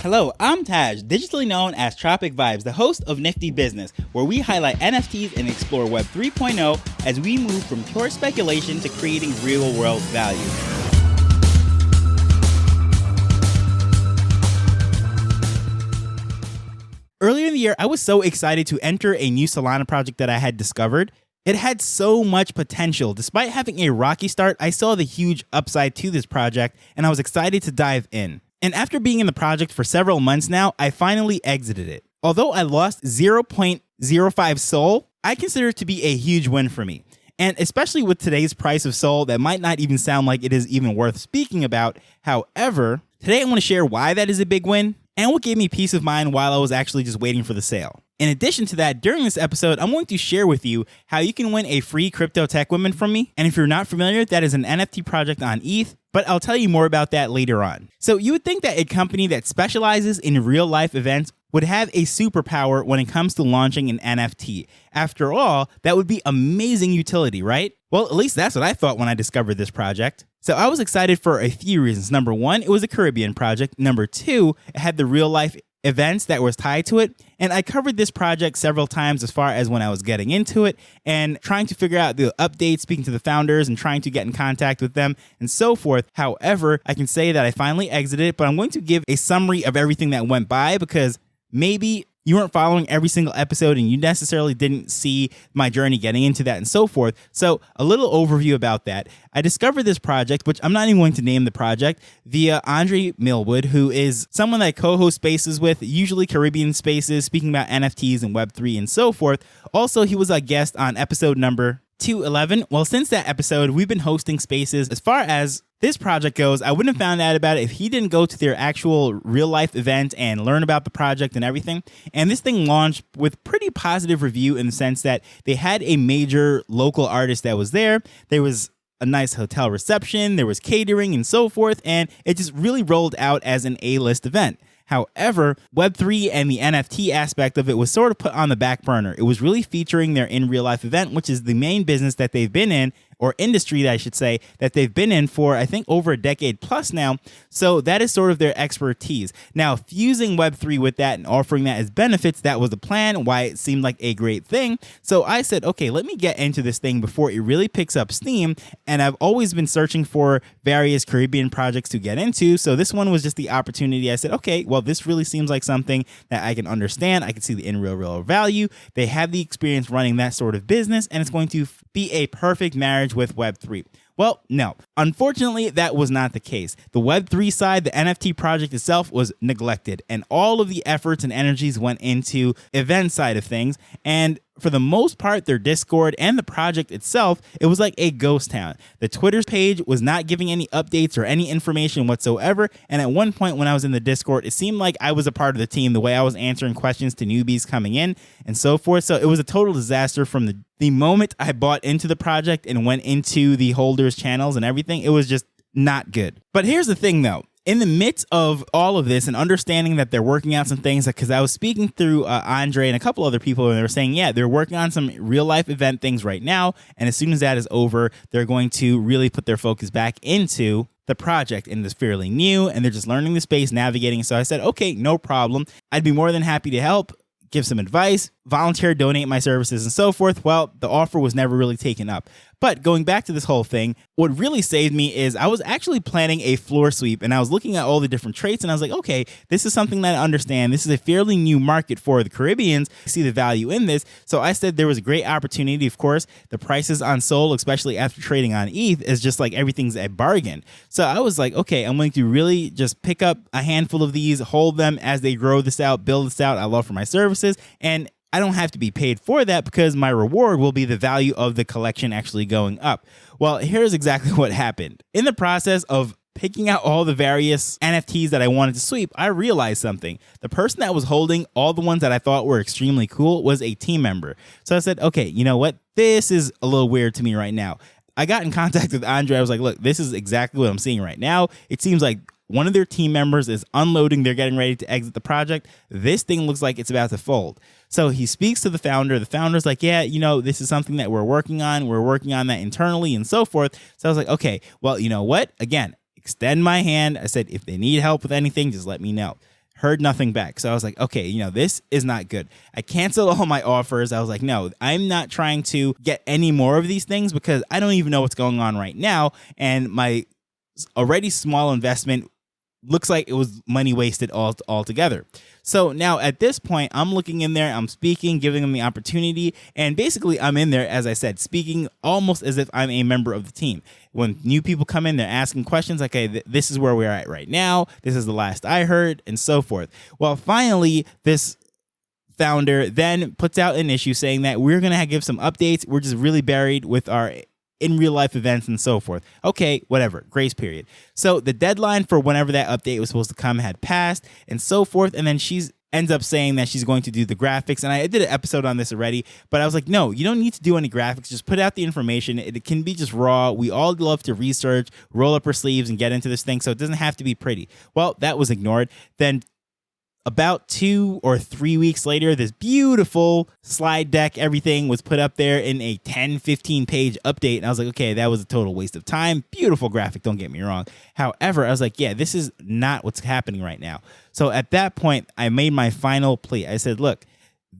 Hello, I'm Taj, digitally known as Tropic Vibes, the host of Nifty Business, where we highlight NFTs and explore Web 3.0 as we move from pure speculation to creating real-world value. Earlier in the year, I was so excited to enter a new Solana project that I had discovered. It had so much potential. Despite having a rocky start, I saw the huge upside to this project, and I was excited to dive in. And after being in the project for several months now, I finally exited it. Although I lost 0.05 SOL, I consider it to be a huge win for me. And especially with today's price of SOL, that might not even sound like it is even worth speaking about. However, today I want to share why that is a big win and what gave me peace of mind while I was actually just waiting for the sale. In addition to that, during this episode, I'm going to share with you how you can win a free Crypto Tech Women from me. And if you're not familiar, that is an NFT project on ETH, but I'll tell you more about that later on. So you would think that a company that specializes in real life events would have a superpower when it comes to launching an NFT. After all, that would be amazing utility, right? Well, at least that's what I thought when I discovered this project. So I was excited for a few reasons. Number one, it was a Caribbean project. Number two, it had the real life events that was tied to it. And I covered this project several times as far as when I was getting into it and trying to figure out the updates, speaking to the founders and trying to get in contact with them and so forth. However, I can say that I finally exited, but I'm going to give a summary of everything that went by because maybe you weren't following every single episode and you necessarily didn't see my journey getting into that and so forth. So a little overview about that. I discovered this project, which I'm not even going to name the project, via Andre Millwood, who is someone that I co-host spaces with, usually Caribbean spaces, speaking about NFTs and Web3 and so forth. Also, he was a guest on episode number 211. Well, since that episode, we've been hosting spaces. As far as this project goes, I wouldn't have found out about it if he didn't go to their actual real life event and learn about the project and everything. And this thing launched with pretty positive review in the sense that they had a major local artist that was there. There was a nice hotel reception, there was catering and so forth, and it just really rolled out as an A-list event. However, Web3 and the NFT aspect of it was sort of put on the back burner. It was really featuring their in real life event, which is the main business that they've been in, or industry that I should say, that they've been in for, I think, over a decade plus now. So that is sort of their expertise. Now, fusing Web3 with that and offering that as benefits, that was the plan, why it seemed like a great thing. So I said, okay, let me get into this thing before it really picks up steam. And I've always been searching for various Caribbean projects to get into. So this one was just the opportunity. I said, okay, well, this really seems like something that I can understand. I can see the in real value. They have the experience running that sort of business, and it's going to be a perfect marriage with Web3. Well, no. Unfortunately, that was not the case. The Web3 side, the NFT project itself, was neglected, and all of the efforts and energies went into event side of things. And for the most part, their Discord and the project itself, it was like a ghost town. The Twitter page was not giving any updates or any information whatsoever. And at one point when I was in the Discord, it seemed like I was a part of the team, the way I was answering questions to newbies coming in and so forth. So it was a total disaster from the moment I bought into the project and went into the holders' channels and everything. It was just not good. But here's the thing, though. In the midst of all of this and understanding that they're working out some things, because I was speaking through Andre and a couple other people, and they were saying, yeah, they're working on some real life event things right now. And as soon as that is over, they're going to really put their focus back into the project, and it's fairly new and they're just learning the space, navigating. So I said, okay, no problem. I'd be more than happy to help, give some advice, volunteer, donate my services and so forth. Well, the offer was never really taken up. But going back to this whole thing, what really saved me is I was actually planning a floor sweep, and I was looking at all the different traits, and I was like, okay, this is something that I understand. This is a fairly new market for the Caribbeans. I see the value in this. So I said there was a great opportunity. Of course, the prices on Sol, especially after trading on ETH, is just like everything's a bargain. So I was like, okay, I'm going to really just pick up a handful of these, hold them as they grow this out, build this out. I love for my services, and I don't have to be paid for that because my reward will be the value of the collection actually going up. Well, here's exactly what happened. In the process of picking out all the various NFTs that I wanted to sweep, I realized something. The person that was holding all the ones that I thought were extremely cool was a team member. So I said, okay, you know what? This is a little weird to me right now. I got in contact with Andre. I was like, look, this is exactly what I'm seeing right now. It seems like one of their team members is unloading. They're getting ready to exit the project. This thing looks like it's about to fold. So he speaks to the founder. The founder's like, yeah, you know, this is something that we're working on. We're working on that internally and so forth. So I was like, okay, well, you know what? Again, extend my hand. I said, if they need help with anything, just let me know. Heard nothing back. So I was like, okay, this is not good. I canceled all my offers. I was like, no, I'm not trying to get any more of these things because I don't even know what's going on right now. And my already small investment looks like it was money wasted altogether. So now at this point, I'm looking in there, I'm speaking, giving them the opportunity. And basically I'm in there, as I said, speaking almost as if I'm a member of the team. When new people come in, they're asking questions like, hey, this is where we're at right now. This is the last I heard, and so forth. Well, finally, this founder then puts out an issue saying that we're going to give some updates. We're just really buried with our in real life events and so forth. Okay, whatever, grace period. So the deadline for whenever that update was supposed to come had passed and so forth. And then she's ends up saying that she's going to do the graphics. And I did an episode on this already, but I was like, no, you don't need to do any graphics. Just put out the information. It can be just raw. We all love to research, roll up our sleeves and get into this thing. So it doesn't have to be pretty. Well, that was ignored. Then about 2 or 3 weeks later, this beautiful slide deck, everything was put up there in a 10-15 page update. And I was like, okay, that was a total waste of time. Beautiful graphic, don't get me wrong. However, I was like, yeah, this is not what's happening right now. So at that point, I made my final plea. I said, look,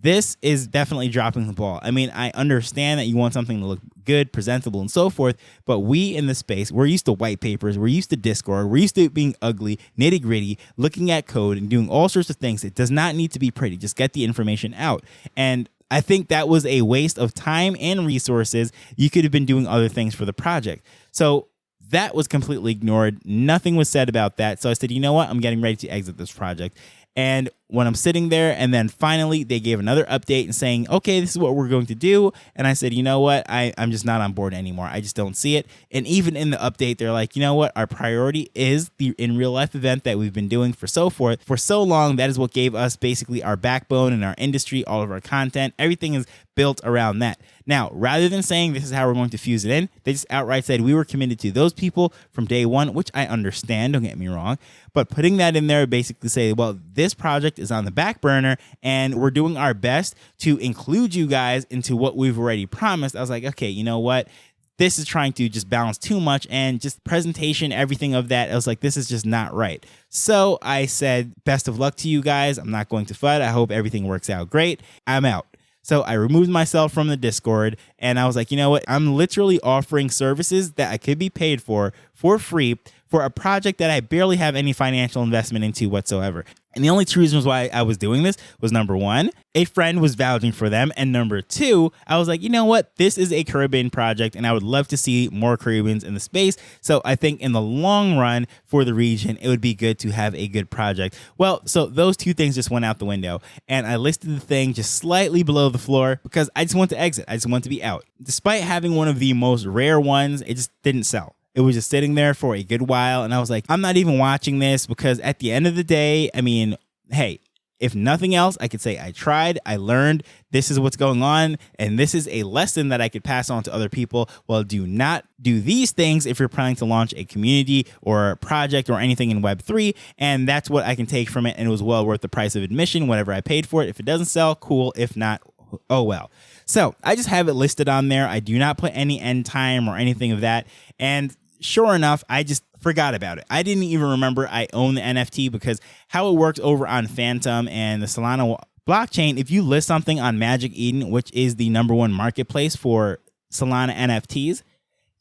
this is definitely dropping the ball. I mean, I understand that you want something to look good, presentable, and so forth, but we in the space, we're used to white papers, we're used to Discord, we're used to it being ugly, nitty gritty, looking at code and doing all sorts of things. It does not need to be pretty. Just get the information out. And I think that was a waste of time and resources. You could have been doing other things for the project. So that was completely ignored. Nothing was said about that. So I said, you know what? I'm getting ready to exit this project. And when I'm sitting there, and then finally they gave another update and saying, okay, this is what we're going to do. And I said, you know what? I'm just not on board anymore. I just don't see it. And even in the update, they're like, you know what? Our priority is the in real life event that we've been doing for so long. That is what gave us basically our backbone in our industry, all of our content. Everything is built around that. Now, rather than saying this is how we're going to fuse it in, they just outright said we were committed to those people from day one, which I understand, don't get me wrong. But putting that in there basically say, well, this project is on the back burner and we're doing our best to include you guys into what we've already promised. I was like, okay, you know what? This is trying to just balance too much and just presentation, everything of that. I was like, this is just not right. So I said, best of luck to you guys. I'm not going to FUD. I hope everything works out great. I'm out. So I removed myself from the Discord and I was like, you know what? I'm literally offering services that I could be paid for free for a project that I barely have any financial investment into whatsoever. And the only two reasons why I was doing this was, number one, a friend was vouching for them. And number two, I was like, you know what? This is a Caribbean project and I would love to see more Caribbeans in the space. So I think in the long run for the region, it would be good to have a good project. Well, so those two things just went out the window and I listed the thing just slightly below the floor because I just want to exit. I just want to be out. Despite having one of the most rare ones, it just didn't sell. It was just sitting there for a good while. And I was like, I'm not even watching this because at the end of the day, I mean, hey, if nothing else, I could say I tried, I learned, this is what's going on. And this is a lesson that I could pass on to other people. Well, do not do these things if you're planning to launch a community or a project or anything in Web3. And that's what I can take from it. And it was well worth the price of admission, whatever I paid for it. If it doesn't sell, cool. If not, oh well. So I just have it listed on there. I do not put any end time or anything of that. And sure enough, I just forgot about it. I didn't even remember I own the NFT because how it works over on Phantom and the Solana blockchain, if you list something on Magic Eden, which is the #1 marketplace for Solana NFTs,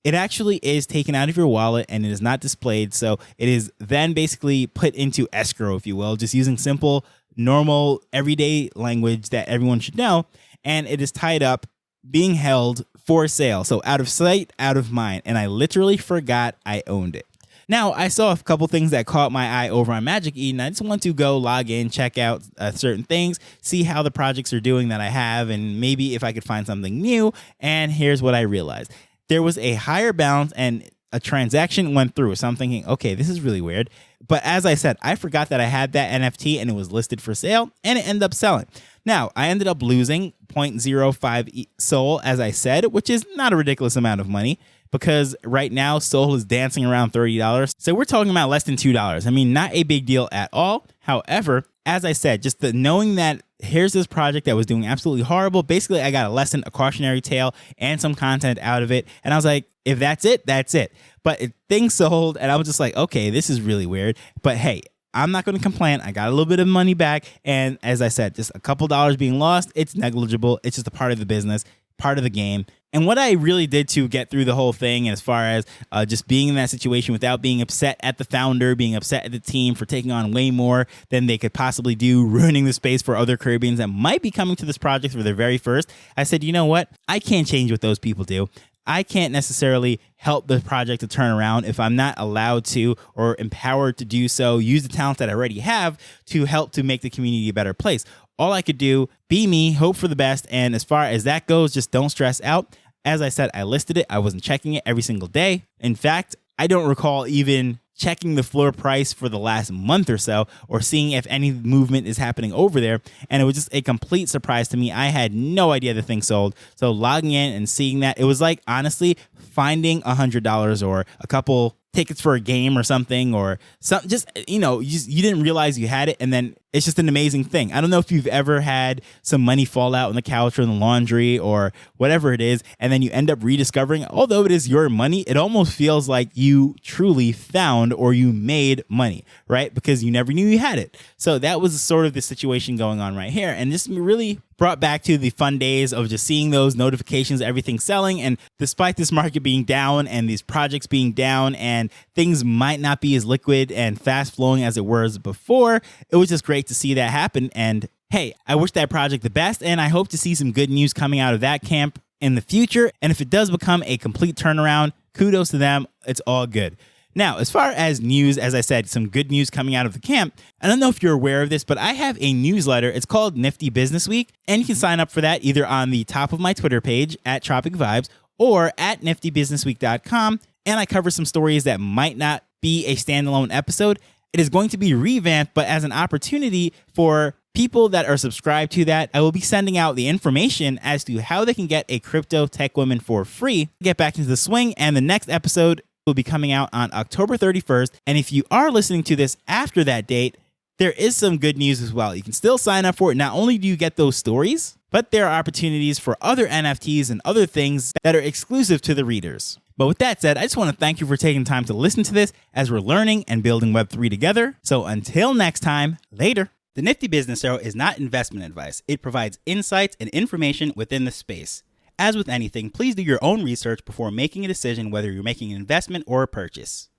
it actually is taken out of your wallet and it is not displayed. So it is then basically put into escrow, if you will, just using simple, normal, everyday language that everyone should know. And it is tied up, being held for sale. So out of sight, out of mind. And I literally forgot I owned it. Now, I saw a couple things that caught my eye over on Magic Eden. I just want to go log in, check out certain things, see how the projects are doing that I have, and maybe if I could find something new. And here's what I realized. There was a higher balance and a transaction went through. So I'm thinking, okay, this is really weird. But as I said, I forgot that I had that NFT and it was listed for sale and it ended up selling. Now, I ended up losing 0.05 SOL, as I said, which is not a ridiculous amount of money because right now SOL is dancing around $30. So we're talking about less than $2. I mean, not a big deal at all. However, as I said, just the knowing that here's this project that was doing absolutely horrible. Basically, I got a lesson, a cautionary tale, and some content out of it. And I was like, if that's it, that's it. But things sold, and I was just like, okay, this is really weird. But hey, I'm not going to complain. I got a little bit of money back. And as I said, just a couple dollars being lost, it's negligible. It's just a part of the business, part of the game. And what I really did to get through the whole thing, as far as just being in that situation without being upset at the founder, being upset at the team for taking on way more than they could possibly do, ruining the space for other Caribbeans that might be coming to this project for their very first, I said, you know what? I can't change what those people do. I can't necessarily help the project to turn around if I'm not allowed to or empowered to do so, use the talent that I already have to help to make the community a better place. All I could do, be me, hope for the best. And as far as that goes, just don't stress out. As I said, I listed it. I wasn't checking it every single day. In fact, I don't recall even checking the floor price for the last month or so, or seeing if any movement is happening over there. And it was just a complete surprise to me. I had no idea the thing sold. So logging in and seeing that, it was like, honestly, finding $100 or a couple tickets for a game or something, or something, just, you didn't realize you had it. And then it's just an amazing thing. I don't know if you've ever had some money fall out on the couch or in the laundry or whatever it is, and then you end up rediscovering, although it is your money, it almost feels like you truly found or you made money, right? Because you never knew you had it. So that was sort of the situation going on right here. And this really brought back to the fun days of just seeing those notifications, everything selling. And despite this market being down and these projects being down and things might not be as liquid and fast flowing as it was before, it was just great to see that happen. And hey, I wish that project the best, and I hope to see some good news coming out of that camp in the future. And if it does become a complete turnaround, kudos to them. It's all good. Now, as far as news, as I said, some good news coming out of the camp. I don't know if you're aware of this, but I have a newsletter. It's called Nifty Business Week, and you can sign up for that either on the top of my Twitter page at Tropic Vibes or at niftybusinessweek.com. And I cover some stories that might not be a standalone episode. It is going to be revamped, but as an opportunity for people that are subscribed to that, I will be sending out the information as to how they can get a Crypto Tech Women for free. Get back into the swing, and the next episode will be coming out on October 31st. And if you are listening to this after that date, there is some good news as well. You can still sign up for it. Not only do you get those stories, but there are opportunities for other NFTs and other things that are exclusive to the readers. But with that said, I just want to thank you for taking time to listen to this as we're learning and building Web3 together. So until next time, later. The Nifty Business Arrow is not investment advice. It provides insights and information within the space. As with anything, please do your own research before making a decision whether you're making an investment or a purchase.